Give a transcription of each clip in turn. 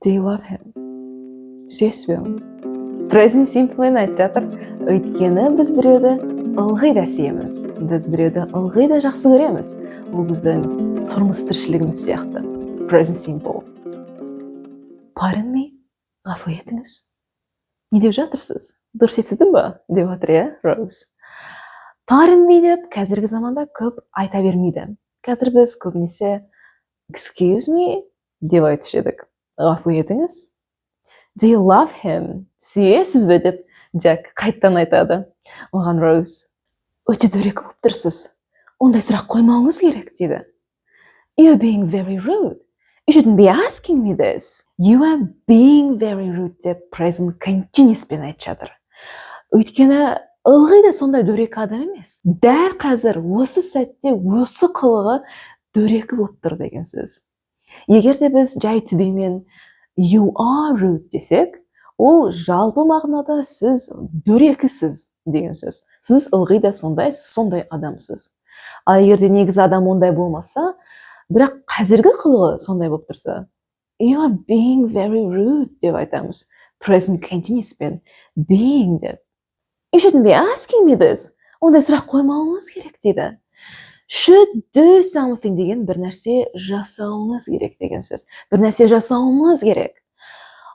Do you love him? Сүйесіз бе оны? Present simpleмен айтып жатыр. Өйткені біз біреуді ылғи да сүйеміз. Біз біреуді ылғи да жақсы көреміз. Ол біздің тұрмыс тіршілігіміз сияқты. Present simple. Pardon me? Ғафу етіңіз. Не деп жатырсыз? Дұрыс естідім ба? Деп жатыр, иә, Rose. Pardon me деп қазіргі заманда көп айта бермейді. Қазір біз көбінесе excuse me деп айтушы едік. Ғафу етіңіз. Do you love him? Сүйесіз бе деп Джек қайттан айтады. Оған Rose: өте дөрекі болып тұрсыз. Ондай сұрақ қоймауыңыз керек дейді. You're being very rude. You shouldn't be asking me this. You are being very rude деп present continuous пен айтып жатыр. Өйткені ылғи да сондай дөрекі адам емес. Дәл қазір осы сәтте осы қылығы дөрекі болып тұр деген сөз. Егер де біз жай түбемен you are rude десек, ол жалпы мағынада сіз дөрекісіз деген сөз. Сіз ылғи да сондай адамсыз. Ал егер де негізі адам ондай болмаса, бірақ қазіргі қылығы сондай болып тұрса, you are being very rude деп айтамыз. Present continuous пен being деп. You shouldn't be asking me this. Ондай сұрақ қоймауыңыз керек дейді. Should do something деген бір нәрсе жасауыңыз керек деген сөз. Бір нәрсе жасауымыз керек.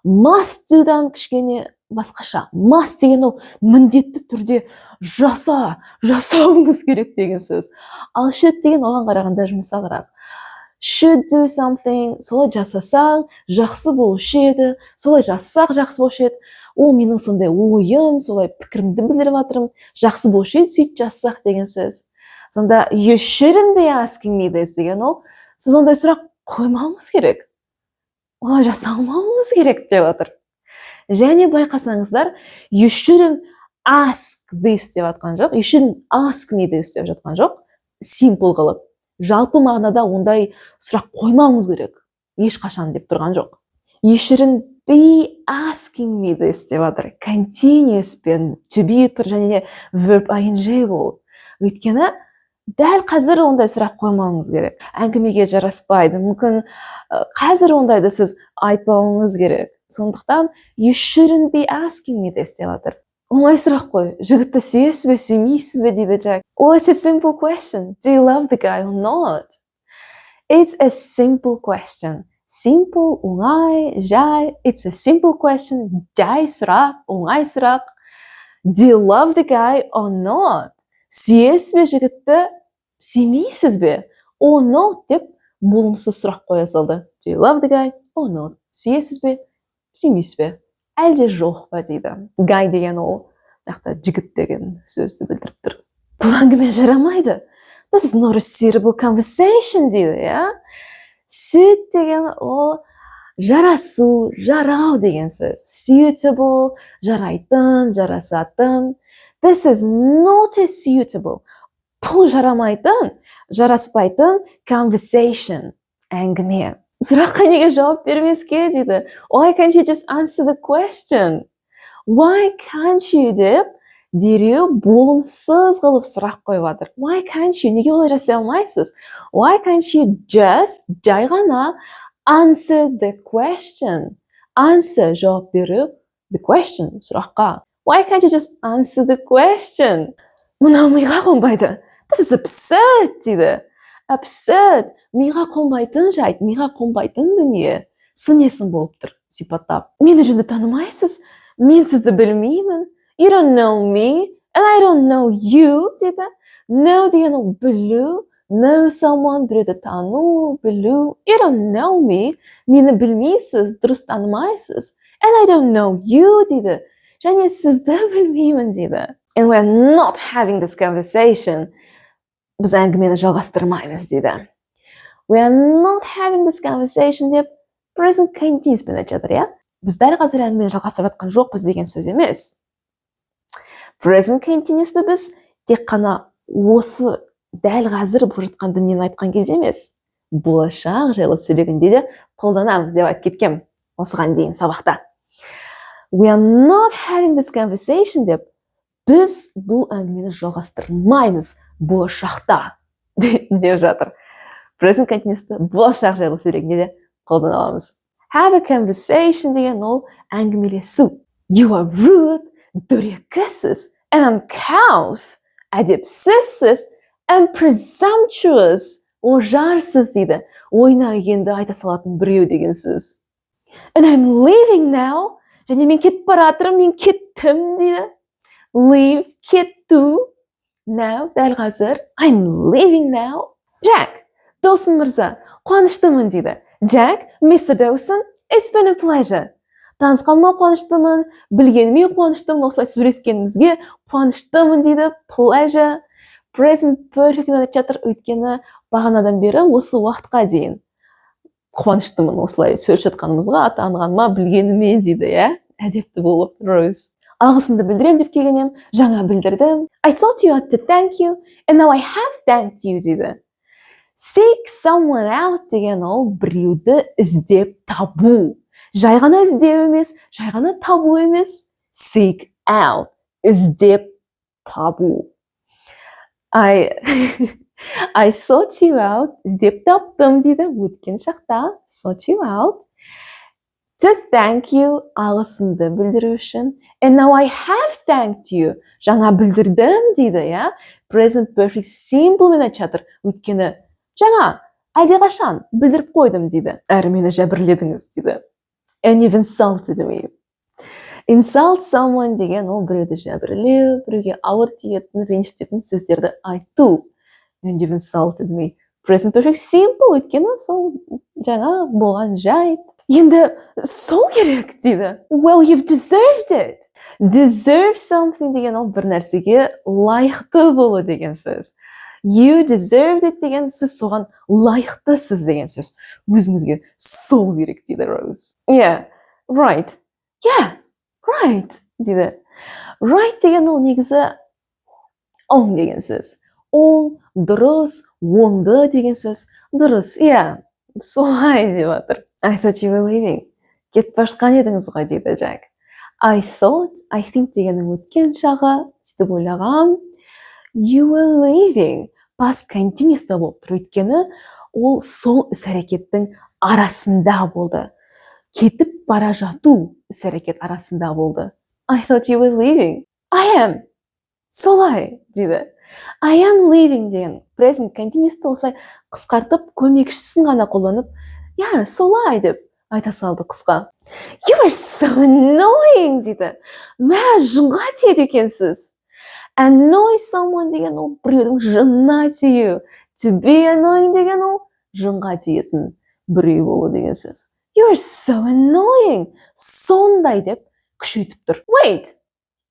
Must do'дан кішкене басқаша. Must деген ол міндетті түрде жасауыңыз керек деген сөз. Ал should деген оған қарағанда жұмсағырақ. Should do something, солай жасасаң жақсы болушы еді, солай жасасақ жақсы болушы еді. Ол менің сондай ойым, солай пікірімді білдіріп жатырмын. Жақсы болушы еді, сөйтіп жасасақ деген сөз. Сонда you shouldn't be asking me this деген ол, сіз ондай сұрақ қоймауыңыз керек. Олай жасамауыңыз керек деп жатыр. Және байқасаңыздар, you shouldn't ask this деп жатқан жоқ. You shouldn't ask me this деп жатқан жоқ. Simple қылып. Жалпы мағынада ондай сұрақ қоймауыңыз керек. Ешқашан деп тұрған жоқ. You shouldn't be asking me this деп жатыр. Continuous пен to be тұр және verb ing болды. Өйткені дәл қазір ондай сұрақ қоймауыңыз керек. Әңгімеге жараспайды. Мүмкін қазір ондайды сіз айтпауыңыз керек. Сондықтан you shouldn't be asking me this деп жатыр. Оңай сұрақ қой. Жігітті сүйесіз бе, сүймейсіз бе дейді Джек. Oh, it's a simple question. Do you love the guy or not? It's a simple question. Simple, оңай, жай. It's a simple question. Жай сұрақ, оңай сұрақ. Do you love the guy or not? Сүйесіз бе жігітті, сүймейсіз бе? Or not деп болымсыз сұрақ қоя салды. Do you love the guy or not? Сүйесіз бе, сүймейсіз бе? Әлде жоқ па дейді. Guy деген ол, жігіт деген сөзді білдіріп тұр. Бұл әңгіме жарамайды. This is not a suitable conversation дейді, иә? Suit деген ол жарасу, жарау деген сөз. Suitable, жарайтын, жарасатын. This is not a suitable. Бұл жарамайтын, жараспайтын conversation, әңгіме. Сұраққа неге жауап бермеске дейді. Why can't you just answer the question? Why can't you деп дереу болымсыз қылып сұрақ қойып жатыр. Why can't you? Неге олай жасай алмайсыз? Why can't you just жай ғана answer the question? Answer жауап беру, the question сұраққа. Why can't you just answer the question? Мына мыйға қонбайды. This is absurd дейді. Absurd. Мыйға қонбайтын жайт, мыйға қонбайтын дүние. Сынесін болып тұр, сипаттап. Мені жөнді танымайсыз, мен сізді білмеймін. You don't know me, and I don't know you, дейді. Know деген ол білу, know someone, біреуді тану, білу. You don't know me, мені білмейсіз, дұрыс танымайсыз. And I don't know you, дейді. Және сізді білмеймін, дейді. And we're not having this conversation. Біз әңгімені жалғастырмаймыз, дейді. We are not having this conversation деп present continuous пен айтып жатыр, иә? Біз дәл қазір әңгімені жалғастырып жатқан жоқпыз деген сөз емес. Present continuous'ты біз тек қана осы дәл қазір болып жатқан дүниені айтқан кезде емес, болашақ жайлы сөйлегенде де қолданамыз деп айтып кеткем осыған дейін сабақта. We are not having this conversation деп біз бұл әңгімені жалғастырмаймыз болашақта деп жатыр. Present continuous'ты болашақ жайлы сөйлегенде де қолдана аламыз. Have a conversation деген ол әңгімелесу. You are rude, дөрекісіз, and uncouth, әдепсізсіз, and presumptuous, ожарсыз дейді. Ойына келгенді айта салатын біреу деген сөз. And I'm leaving now. Және мен кетіп бара жатырмын, мен кеттім дейді. Leave, кету. Now, дәл қазір. I'm leaving now. Jack, Dawson мырза, қуаныштымын дейді. Jack, Mr. Dawson, it's been a pleasure. Танысқаныма қуаныштымын, білгеніме қуаныштымын, осылай сөйлескенімізге қуаныштымын дейді. Pleasure. Present perfect айтып жатыр, өйткені бағанадан бері осы уақытқа дейін қуаныштымын осылай сөйлесіп жатқанымызға, танығаныма, білгеніме дейді, иә? Әдепті болып, Rose. Алғысымды білдірем деп келгенем, жаңа білдірдім. I sought you out to thank you, and now I have thanked you дейді. Seek someone out деген ол біреуді іздеп табу. Жай ғана іздеу емес, жай ғана табу емес. Seek out, іздеп табу. I sought you out, іздеп таптым дейді, өткен шақта. Sought you out. To thank you, алғысымды білдіру үшін. And now I have thanked you. Жаңа білдірдім дейді, иә? Present perfect simple мен айтып жатыр. Өйткені жаңа, әлдеқашан білдіріп қойдым дейді. Әрі мені жәбірледіңіз дейді. And you've insulted me. Insult someone деген ол біреуді жәбірлеу, біреуге ауыр тиетін, ренжітетін сөздерді айту. And you've insulted me. Present perfect simple өйткені сол жаңа болған жайт. Енді сол керек дейді. Well, you've deserved it. Deserve something деген ол бір нәрсеге лайықты болу деген сөз. You deserved it деген сіз соған лайықтысыз деген сөз. Өзіңізге сол керек дейді Rose. Yeah, right. Yeah, right дейді. Right деген ол негізі оң деген сөз. Оң, дұрыс, оңды деген сөз. Дұрыс, yeah, солай деп жатыр. I thought you were leaving. Кетіп башқан едіңіз ғой дейді Jack. I thought, I think дегеннің өткен шағы, сөйтіп ойлағам. You were leaving. Past continuous'та болып тұр. Өйткені ол сол іс-әрекеттің арасында болды. Кетіп бара жату іс-әрекет арасында болды. I thought you were leaving. I am. Солай дейді. I am leaving деген present continuous'ты осылай қысқартып, көмекшісін ғана қолданып, yeah, солай деп айта салды қысқа. You are so annoying дейді. Мә, жынға тиеді екенсіз. Annoy someone деген ол біреудің жынына тию. To be annoying деген ол жынға тиетін біреу болу деген сөз. You are so annoying. Сондай деп күшейтіп тұр. Wait,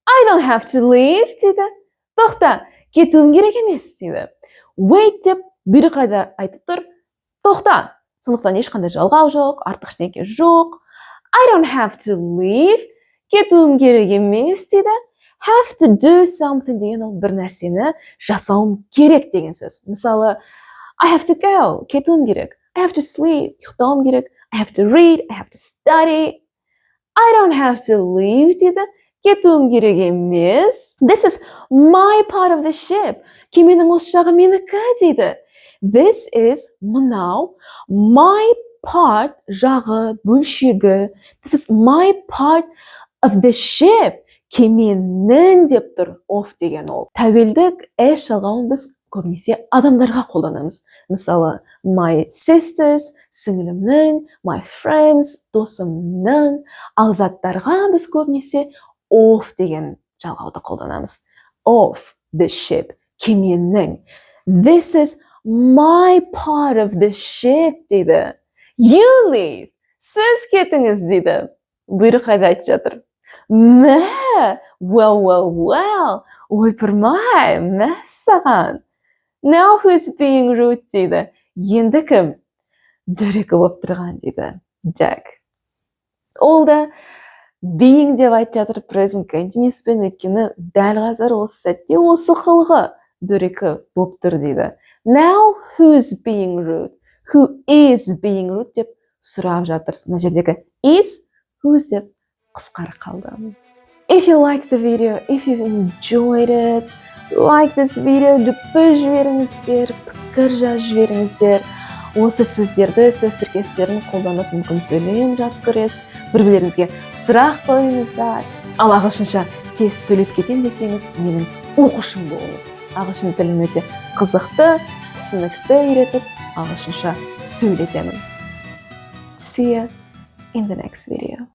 I don't have to leave дейді. Тоқта, кетуім керек емес дейді. Wait деп бері қарайда айтып тұр. Тоқта. Сондықтан ешқандай жалғау жоқ, артық ештеңе жоқ. I don't have to leave. Кетуім керек емес дейді. Have to do something деген ол бір нәрсені жасауым керек деген сөз. Мысалы, I have to go. Кетуім керек. I have to sleep. Ұйықтауым керек. I have to read. I have to study. I don't have to leave дейді. Кетуім керек емес. This is my part of the ship. Кеменің осы жағы менікі дейді. This is мынау my part жағы, бөлшегі. This is my part of the ship. Кеменің деп тұр, of деген ол. Тәуелдік әш жалғауын біз көбінесе адамдарға қолданамыз. Мысалы, my sisters, сіңілімнің, my friends, досымның. Ал заттарға біз көбінесе of деген жалғауды қолданамыз. Of the ship, кеменің. This is my part of the ship дейді. You leave. Сіз кетіңіз дейді. Бұйрық қайда айтып жатыр. Мә, well. Ойпырмай, мә саған. Now who's being rude дейді. Енді кім? Дөрекі болып тұрған дейді. Jack. Ол да being деп айтып жатыр present continuous пен, өйткені дәл қазір осы сәтте осы қылғы дөрекі болып тұр дейді. Now who's being rude? Who is being rude деп сұрап жатыр. Мына жердегі is, who's деп қысқарып қалды. If you like the video, if you've enjoyed it, like this video, дүппіл жіберіңіздер, пікір жазып жіберіңіздер. осы сөздерді, сөз тіркестерін қолданып мүмкін сөйлем жазып көресіз, бір-бірлеріңізге сұрақ қойыңыздар. Ал ағылшынша тез сөйлеп кетем десеңіз, менің оқушым болыңыз. Ағылшын тілін өте қызықты, түсінікті үйретіп, ағылшынша сөйлетемін. See you in the next video.